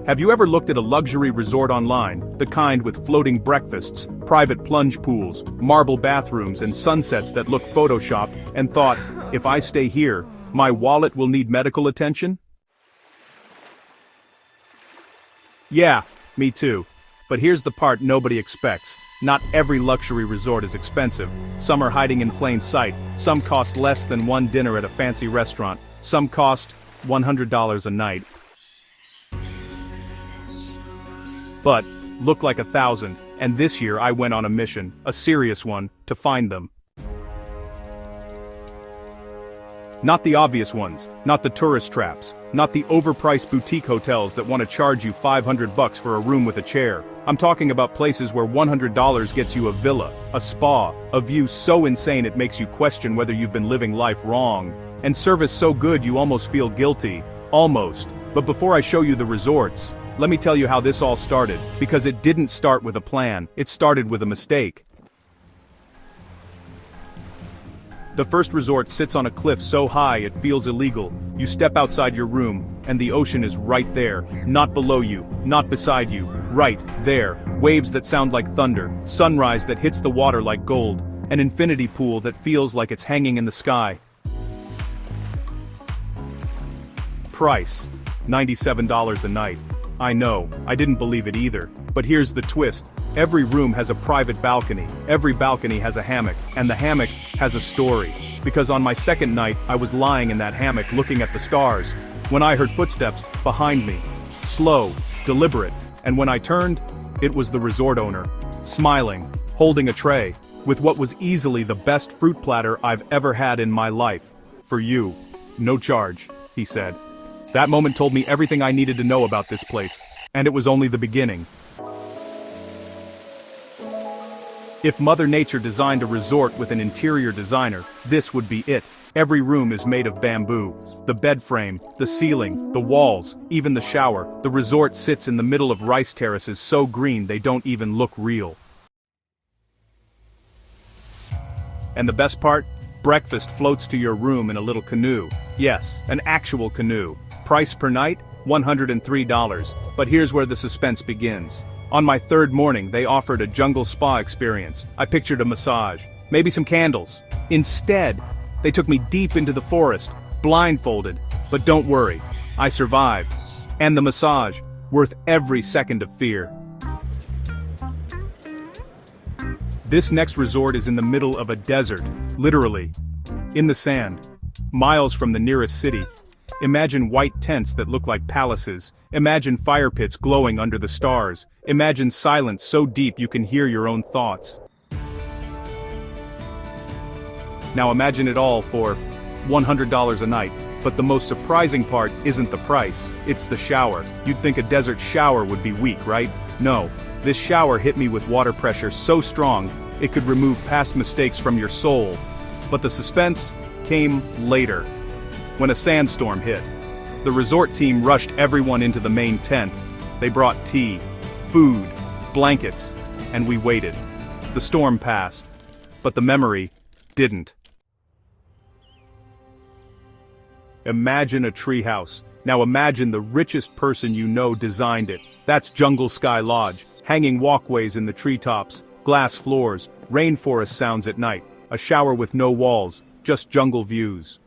Have you ever looked at a luxury resort online, the kind with floating breakfasts, private plunge pools, marble bathrooms and sunsets that look photoshopped, and thought, if I stay here, my wallet will need medical attention? Yeah, me too. But here's the part nobody expects. Not every luxury resort is expensive. Some are hiding in plain sight. Some cost less than one dinner at a fancy restaurant. Some cost $100 a night. But look like 1,000, and this year I went on a mission, a serious one, to find them. Not the obvious ones, not the tourist traps, not the overpriced boutique hotels that want to charge you $500 for a room with a chair. I'm talking about places where $100 gets you a villa, a spa, a view so insane it makes you question whether you've been living life wrong, and service so good you almost feel guilty. Almost. But before I show you the resorts, let me tell you how this all started, because it didn't start with a plan, it started with a mistake. The first resort sits on a cliff so high it feels illegal. You step outside your room, and the ocean is right there. Not below you, not beside you, right there. Waves that sound like thunder, sunrise that hits the water like gold, an infinity pool that feels like it's hanging in the sky. Price: $97 a night. I know, I didn't believe it either. But here's the twist. Every room has a private balcony, every balcony has a hammock, and the hammock has a story. Because on my second night, I was lying in that hammock looking at the stars, when I heard footsteps behind me. Slow, deliberate, and when I turned, it was the resort owner, smiling, holding a tray, with what was easily the best fruit platter I've ever had in my life. For you. No charge, he said. That moment told me everything I needed to know about this place, and it was only the beginning. If Mother Nature designed a resort with an interior designer, this would be it. Every room is made of bamboo. The bed frame, the ceiling, the walls, even the shower. The resort sits in the middle of rice terraces so green they don't even look real. And the best part? Breakfast floats to your room in a little canoe. Yes, an actual canoe. Price per night? $103. But here's where the suspense begins. On my third morning, they offered a jungle spa experience. I pictured a massage, maybe some candles. Instead, they took me deep into the forest, blindfolded. But don't worry, I survived. And the massage, worth every second of fear. This next resort is in the middle of a desert, literally. In the sand. Miles from the nearest city. Imagine white tents that look like palaces. Imagine fire pits glowing under the stars. Imagine silence so deep you can hear your own thoughts. Now imagine it all for $100 a night. But the most surprising part isn't the price, it's the shower. You'd think a desert shower would be weak, right? No. This shower hit me with water pressure so strong, it could remove past mistakes from your soul. But the suspense came later. When a sandstorm hit. The resort team rushed everyone into the main tent. They brought tea, food, blankets, and we waited. The storm passed, but the memory didn't. Imagine a treehouse. Now imagine the richest person you know designed it. That's Jungle Sky Lodge. Hanging walkways in the treetops, glass floors, rainforest sounds at night, a shower with no walls, just jungle views.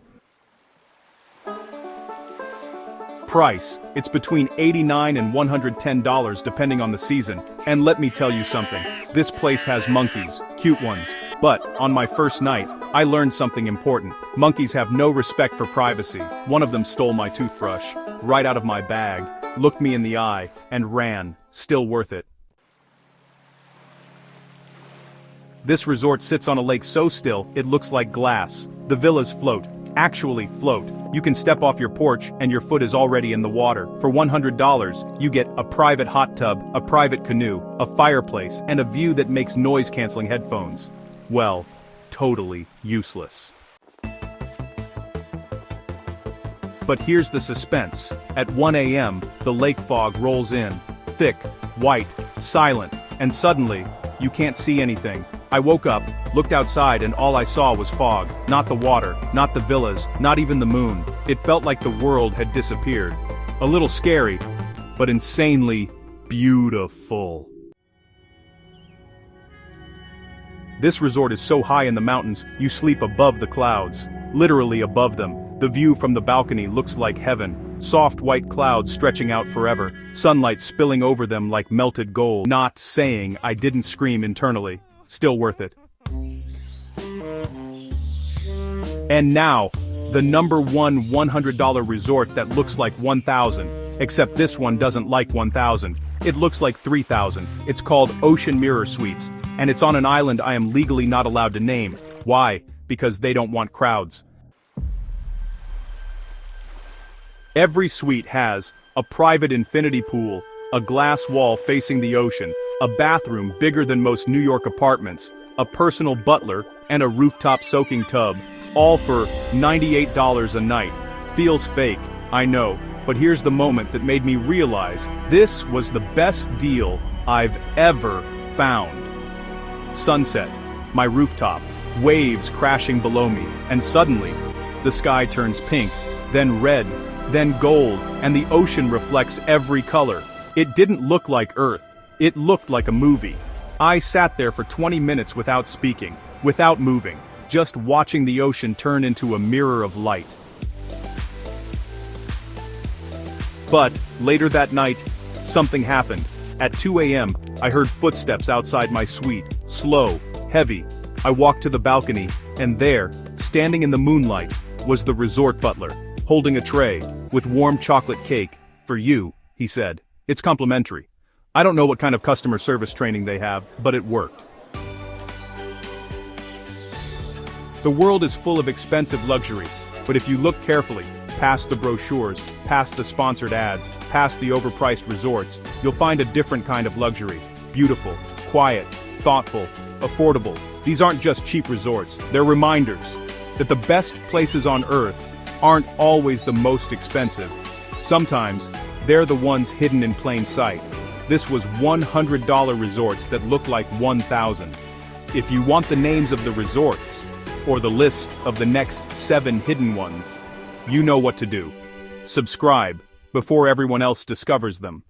Price: it's between $89 and $110 depending on the season. And let me tell you something, this place has monkeys, cute ones. But, on my first night, I learned something important. Monkeys have no respect for privacy. One of them stole my toothbrush, right out of my bag, looked me in the eye, and ran. Still worth it. This resort sits on a lake so still, it looks like glass. The villas float. Actually float. You can step off your porch and your foot is already in the water. For $100, you get a private hot tub, a private canoe, a fireplace, and a view that makes noise-canceling headphones. Well, totally useless. But here's the suspense. At 1 a.m., the lake fog rolls in. Thick, white, silent, and suddenly, you can't see anything. I woke up, looked outside, and all I saw was fog. Not the water, not the villas, not even the moon. It felt like the world had disappeared. A little scary, but insanely beautiful. This resort is so high in the mountains, you sleep above the clouds. Literally above them. The view from the balcony looks like heaven. Soft white clouds stretching out forever. Sunlight spilling over them like melted gold. Not saying I didn't scream internally. Still worth it. And now, the number one $100 resort that looks like 1,000. Except this one doesn't like 1,000. It looks like 3,000. It's called Ocean Mirror Suites. And it's on an island I am legally not allowed to name. Why? Because they don't want crowds. Every suite has a private infinity pool, a glass wall facing the ocean, a bathroom bigger than most New York apartments, a personal butler, and a rooftop soaking tub, all for $98 a night. Feels fake, I know, but here's the moment that made me realize this was the best deal I've ever found. Sunset, my rooftop, waves crashing below me, and suddenly, the sky turns pink, then red, then gold, and the ocean reflects every color. It didn't look like Earth. It looked like a movie. I sat there for 20 minutes without speaking, without moving, just watching the ocean turn into a mirror of light. But, later that night, something happened. At 2 a.m., I heard footsteps outside my suite, slow, heavy. I walked to the balcony, and there, standing in the moonlight, was the resort butler, holding a tray, with warm chocolate cake. For you, he said. It's complimentary. I don't know what kind of customer service training they have, but it worked. The world is full of expensive luxury, but if you look carefully, past the brochures, past the sponsored ads, past the overpriced resorts, you'll find a different kind of luxury. Beautiful, quiet, thoughtful, affordable. These aren't just cheap resorts, they're reminders that the best places on Earth aren't always the most expensive. Sometimes, they're the ones hidden in plain sight. This was $100 resorts that look like 1,000. If you want the names of the resorts, or the list of the next 7 hidden ones, you know what to do. Subscribe before everyone else discovers them.